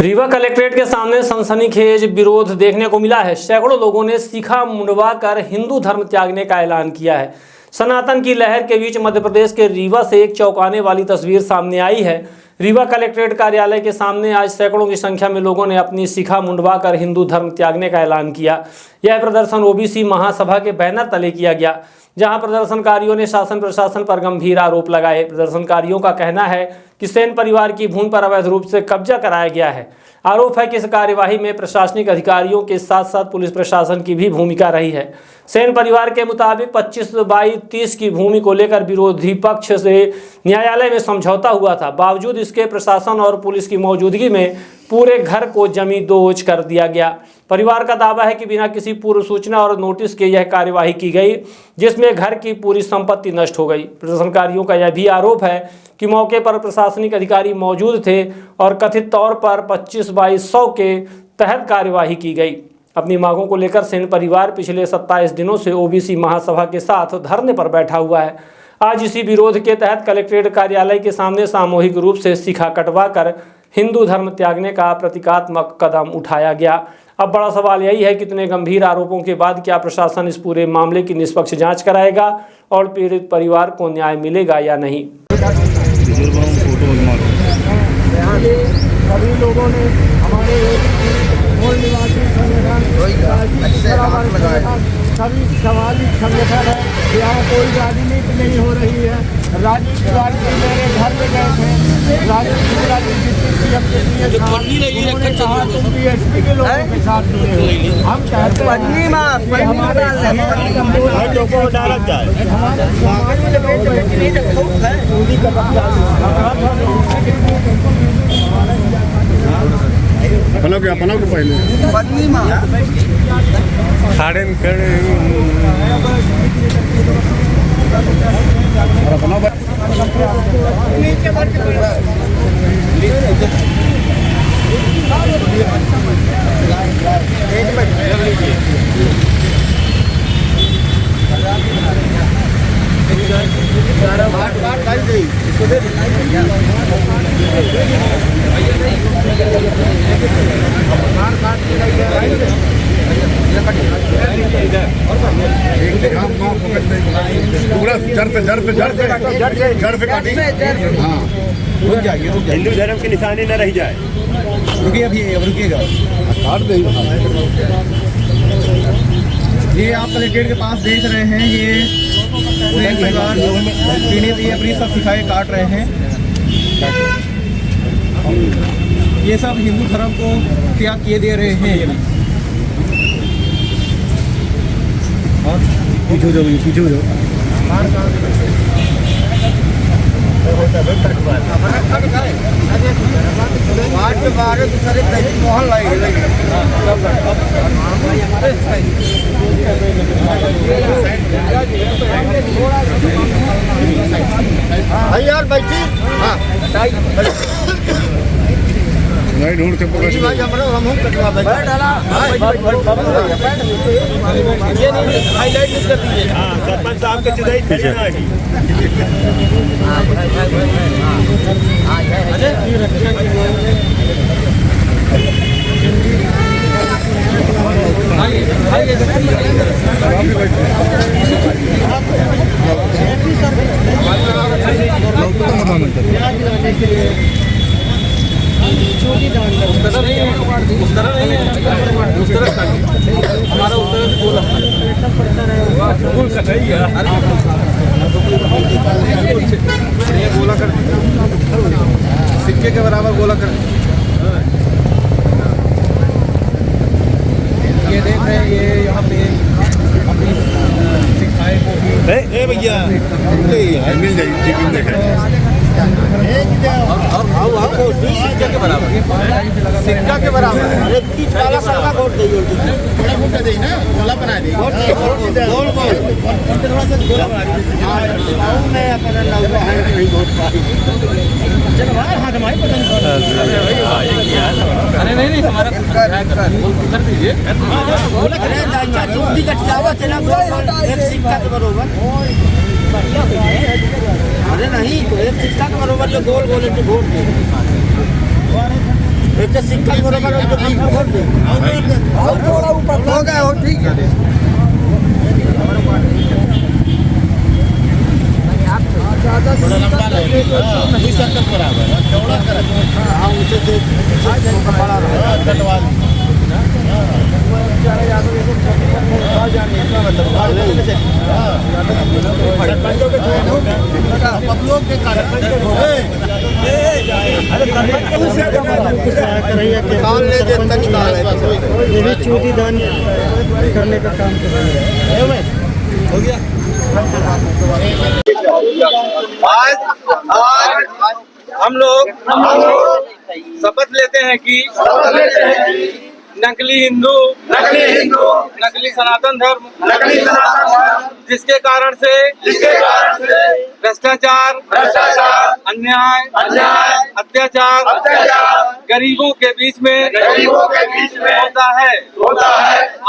Rewa collectorate के सामने सनसनीखेज विरोध देखने को मिला है। सैकड़ों लोगों ने शिखा मुंडवा कर हिंदू धर्म त्यागने का ऐलान किया है। सनातन की लहर के बीच मध्य प्रदेश के रीवा से एक चौंकाने वाली तस्वीर सामने आई है। रीवा कलेक्ट्रेट कार्यालय के सामने आज सैकड़ों की संख्या में लोगों ने अपनी शिखा मुंडवा कर हिंदू धर्म त्यागने का ऐलान किया। यह प्रदर्शन ओबीसी महासभा के बैनर तले किया गया, जहां प्रदर्शनकारियों ने शासन प्रशासन पर गंभीर आरोप लगाए। प्रदर्शनकारियों का कहना है कि सेन परिवार की भूमि पर अवैध रूप से कब्जा कराया गया है। आरोप है कि इस कार्यवाही में प्रशासनिक अधिकारियों के साथ साथ पुलिस प्रशासन की भी भूमिका रही है। सेन परिवार के मुताबिक 25/30 की भूमि को लेकर विरोधी पक्ष से न्यायालय में समझौता हुआ था। बावजूद इसके प्रशासन और पुलिस की मौजूदगी में पूरे घर को जमींदोज कर दिया गया। परिवार का दावा है कि बिना किसी पूर्व सूचना और नोटिस के यह कार्यवाही की गई, जिसमें घर की पूरी संपत्ति नष्ट हो गई। प्रदर्शनकारियों का यह भी आरोप है कि मौके पर प्रशासनिक अधिकारी मौजूद थे और कथित तौर पर 25/100 के तहत कार्यवाही की गई। अपनी मांगों को लेकर सेन परिवार पिछले 27 दिनों से ओबीसी महासभा के साथ धरने पर बैठा हुआ है। आज इसी विरोध के तहत कलेक्ट्रेट कार्यालय के सामने सामूहिक रूप से शिखा कटवा कर हिंदू धर्म त्यागने का प्रतीकात्मक कदम उठाया गया। अब बड़ा सवाल यही है कि इतने गंभीर आरोपों के बाद क्या प्रशासन इस पूरे मामले की निष्पक्ष जांच कराएगा और पीड़ित परिवार को न्याय मिलेगा या नहीं। सभी लोगों ने हमारे मूल निवासी संगठन सभी समाजिक संगठन है, यहाँ कोई राजनीति नहीं हो रही है। राजनीति मेरे घर में गए थे, राजनीति तुम बीएसपी के लोगों के साथ जुड़े हो। हम कहते अपना के पहले साड़न कर पूरा जड़ से काटी। हाँ, रुक जाइए, हिंदू धर्म की निशानी न रह जाए। रुकिए, अभी रुकिएगा, काट दे। ये आप कलेक्ट्रेट के पास देख रहे हैं, ये परिवार पीड़ित ये अपनी सब शिकायत काट रहे हैं। ये सब हिंदू धर्म को त्याग किए दे रहे हैं। पीछे हो जाओ। यार बैठी, हाँ नहीं ढूंढ के पकड़ हम कटवा ये नहीं हाईलाइट नहीं कर दीजिए। हाँ, सरपंच साहब के चिदाई उस तरह नहीं है, उस तरह हमारा गोला कर सिक्के के बराबर गोला कर। ये देख रहे हैं, ये यहाँ पे अपनी शिकायत को भी भैया मिल जाएगी। सिक्का के बराबर, सिक्का के बराबर अरे नहीं हमारा कर दीजिए। अरे नहीं तो एक सिक्का के बराबर जो गोल गोल वोट एक सिक्का बराबर थोड़ा ऊपर हो गया हो, ठीक है। ज़्यादा नहीं सकल बराबर चौड़ा कर, हाँ ऊँचे से बड़ा रहा चूती दान करने का काम कर रहे हैं। हो गया। आज हम लोग शपथ लेते हैं कि नकली हिंदू नकली सनातन धर्म जिसके कारण से भ्रष्टाचार अन्याय अत्याचार गरीबों के बीच में होता है।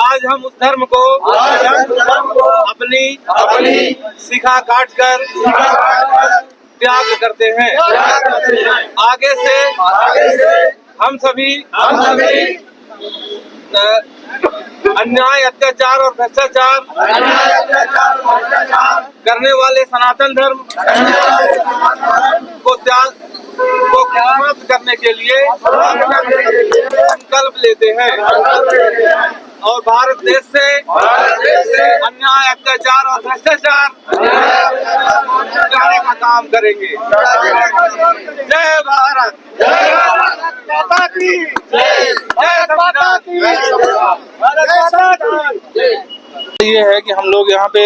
आज हम उस धर्म को अपनी शिखा काट कर त्याग करते हैं। आगे से हम सभी अन्याय अत्याचार और भ्रष्टाचार करने वाले सनातन धर्म को समाप्त करने के लिए संकल्प लेते हैं और भारत देश से अन्याय अत्याचार और भ्रष्टाचार हटाने का काम करेंगे। जय भारत, माता की जय, माता की ये है कि हम लोग यहाँ पे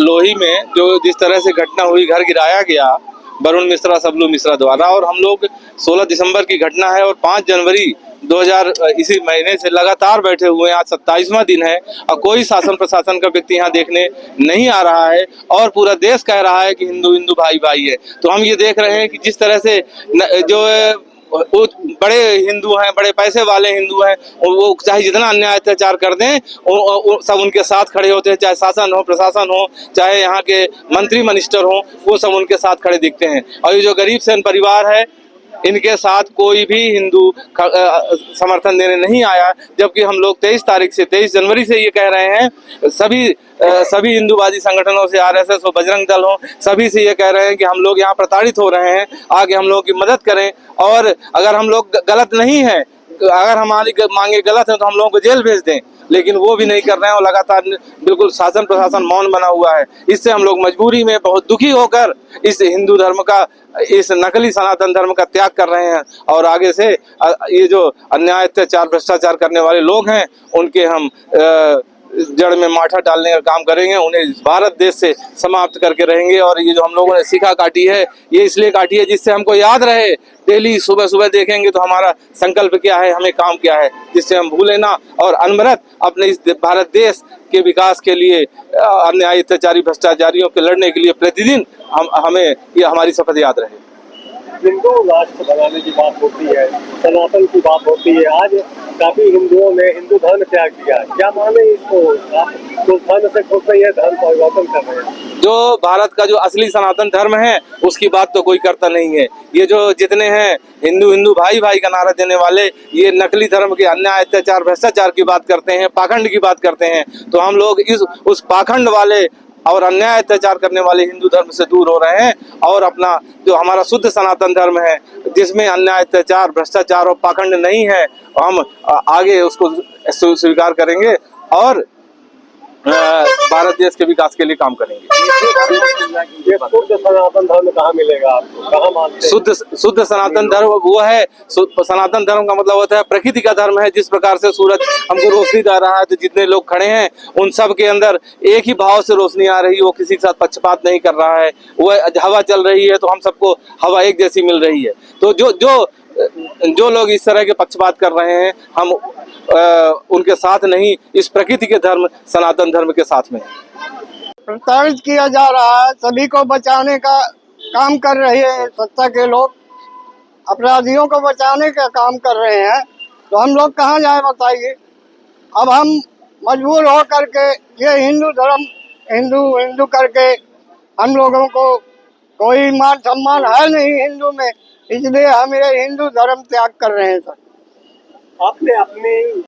लोही में जो जिस तरह से घटना हुई, घर गिराया गया वरुण मिश्रा सबलू मिश्रा द्वारा, और हम लोग 16 दिसंबर की घटना है और 5 जनवरी 2000 इसी महीने से लगातार बैठे हुए हैं। आज 27वां दिन है और कोई शासन प्रशासन का व्यक्ति यहाँ देखने नहीं आ रहा है और पूरा देश कह रहा है कि हिंदू हिंदू भाई भाई है। तो हम ये देख रहे हैं कि जिस तरह से जो वो बड़े हिंदू हैं, बड़े पैसे वाले हिंदू हैं, वो चाहे जितना अन्याय अत्याचार कर दें वो सब उनके साथ खड़े होते हैं, चाहे शासन हो प्रशासन हो, चाहे यहाँ के मंत्री मिनिस्टर हो, वो सब उनके साथ खड़े दिखते हैं। और ये जो गरीब सैन परिवार है इनके साथ कोई भी हिंदू समर्थन देने नहीं आया, जबकि हम लोग 23 जनवरी से ये कह रहे हैं, सभी हिंदूवादी संगठनों से आरएसएस हो, बजरंग दल हो, सभी से ये कह रहे हैं कि हम लोग यहाँ प्रताड़ित हो रहे हैं, आगे हम लोगों की मदद करें और अगर हम लोग गलत नहीं हैं, अगर हमारी मांगे गलत है तो हम लोगों को जेल भेज दें, लेकिन वो भी नहीं कर रहे हैं और लगातार बिल्कुल शासन प्रशासन मौन बना हुआ है। इससे हम लोग मजबूरी में बहुत दुखी होकर इस हिंदू धर्म का, इस नकली सनातन धर्म का त्याग कर रहे हैं और आगे से ये जो अन्याय अत्याचार भ्रष्टाचार करने वाले लोग हैं उनके हम जड़ में माठा डालने का काम करेंगे, उन्हें भारत देश से समाप्त करके रहेंगे। और ये जो हम लोगों ने शिखा काटी है ये इसलिए काटी है जिससे हमको याद रहे, डेली सुबह सुबह देखेंगे तो हमारा संकल्प क्या है, हमें काम क्या है, जिससे हम भूले ना और अनवरत अपने इस भारत देश के विकास के लिए अन्याय अत्याचारी भ्रष्टाचारियों के लड़ने के लिए प्रतिदिन हमें ये हमारी शपथ याद रहे। हिंदू राष्ट्र बनाने की बात होती है, सनातन की बात होती है, आज काफी हिंदुओं ने हिंदू धर्म त्याग दिया, क्या माने इसको? तो धर्म से खुश नहीं है, धर्म परिवर्तन कर रहे हैं। जो भारत का जो असली सनातन धर्म है उसकी बात तो कोई करता नहीं है। ये जो जितने हैं हिंदू हिंदू भाई भाई का नारा देने वाले, ये नकली धर्म के अन्याय अत्याचार भ्रष्टाचार की बात करते हैं, पाखंड की बात करते हैं। तो हम लोग उस पाखंड वाले और अन्याय अत्याचार करने वाले हिंदू धर्म से दूर हो रहे हैं और अपना जो हमारा शुद्ध सनातन धर्म है जिसमें अन्याय अत्याचार भ्रष्टाचार और पाखंड नहीं है, हम आगे उसको स्वीकार करेंगे और भारत देश के विकास के लिए काम करेंगे। ये शुद्ध सनातन धर्म कहाँ मिलेगा आपको, कहाँ मानते हैं? शुद्ध सनातन धर्म वो है, सनातन धर्म का मतलब होता है प्रकृति का धर्म है। जिस प्रकार से सूरज हमको रोशनी दे रहा है तो जितने लोग खड़े हैं उन सब के अंदर एक ही भाव से रोशनी आ रही है, वो किसी के साथ पक्षपात नहीं कर रहा है। वो हवा चल रही है तो हम सबको हवा एक जैसी मिल रही है। तो जो लोग इस तरह के पक्षपात कर रहे हैं हम उनके साथ नहीं, इस प्रकृति के धर्म सनातन धर्म के साथ में प्रताड़ित किया जा रहा है। सभी को बचाने का काम कर रहे हैं सत्ता के लोग, अपराधियों को बचाने का काम कर रहे हैं। तो हम लोग कहाँ जाए बताइए। अब हम मजबूर हो करके ये हिंदू धर्म हिंदू करके हम लोगों को कोई मान सम्मान है नहीं हिंदू में, इसलिए हम ये हिंदू धर्म त्याग कर रहे हैं सर। आपने अपनी